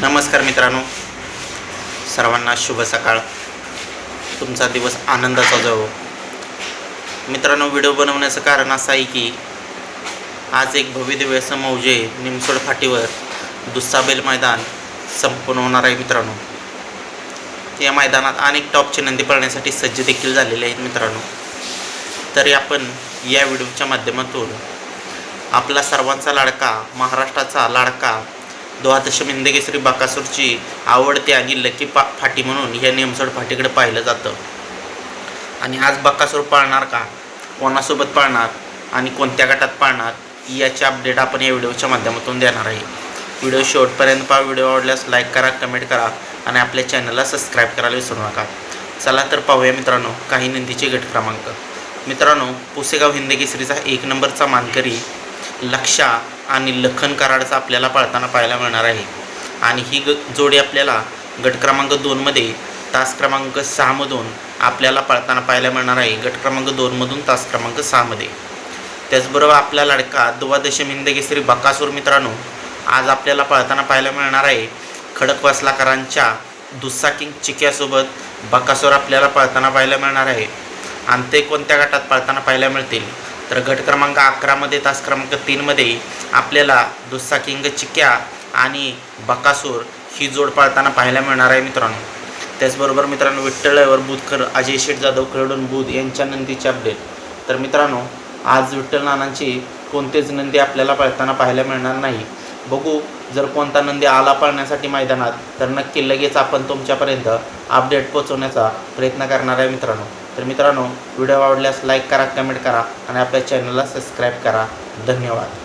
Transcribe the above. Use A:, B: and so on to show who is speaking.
A: नमस्कार मित्रांनो, सर्वांना शुभ सकाळ. तुमचा दिवस आनंदाचा जावो. मित्रांनो, व्हिडिओ बनवण्याचं कारण असं आहे की आज एक भव्यदिव्य असं मौजे निमसोड फाटीवर दुस्साबेल मैदान संपन्न होणार आहे. मित्रांनो, या मैदानात अनेक टॉपचे नंदी पळण्यासाठी सज्ज देखील झालेले आहेत. मित्रांनो, तरी आपण या व्हिडिओच्या माध्यमातून आपला सर्वांचा लाडका, महाराष्ट्राचा लाडका द्वादश हिंदकेसरी बकासूरची आवडते आणि लकी फाटी म्हणून या निमसोड फाटीकडे पाहिलं जातं. आणि आज बकासूर पाळणार का, कोणासोबत पाळणार आणि कोणत्या गटात पाळणार याचे अपडेट आपण या व्हिडिओच्या माध्यमातून देणार आहे. व्हिडिओ शेवटपर्यंत पहा. व्हिडिओ आवडल्यास लाईक करा, कमेंट करा आणि आपल्या चॅनलला सबस्क्राईब करायला विसरू नका. चला तर पाहूया मित्रांनो काही नंदीचे गट क्रमांक. मित्रांनो, पुसेगाव हिंदकेसरीचा 1 नंबरचा मानकरी लक्षा आणि लखन कराडचा आपल्याला पळताना पाहायला मिळणार आहे. आणि ही जोडी आपल्याला गट क्रमांक 2मध्ये तास क्रमांक 6मधून आपल्याला पळताना पाहायला मिळणार आहे. गट क्रमांक 2मधून तास क्रमांक 6मध्ये. त्याचबरोबर आपला लाडका द्वादश हिंदकेसरी बकासूर मित्रांनो आज आपल्याला पळताना पाहायला मिळणार आहे. खडकवासलाकरांच्या दुस्सा किंग चिक्यासोबत बकासूर आपल्याला पळताना पाहायला मिळणार आहे. आणि ते कोणत्या गटात पळताना पाहायला मिळतील तर गट क्रमांक 11मध्ये तास क्रमांक 3मध्ये आपल्याला दुस्सा किंग चिक्या आणि बकासूर ही जोड पळताना पाहायला मिळणार आहे. मित्रांनो, त्याचबरोबर मित्रांनो विठ्ठलवर बुधकर अजय शेठ जाधव खेळून बुध यांच्या नंदीचे अपडेट. तर मित्रांनो, आज विठ्ठल नानांची कोणतेच नंदी आपल्याला पळताना पाहायला मिळणार नाही. बघू, जर कोणता नंदी आला पळण्यासाठी मैदानात तर नक्की लगेच आपण तुमच्यापर्यंत अपडेट पोहोचवण्याचा प्रयत्न करणार आहे. तर मित्रांनो, व्हिडिओ आवडल्यास लाईक करा, कमेंट करा आणि आपल्या चॅनलला सबस्क्राईब करा. धन्यवाद.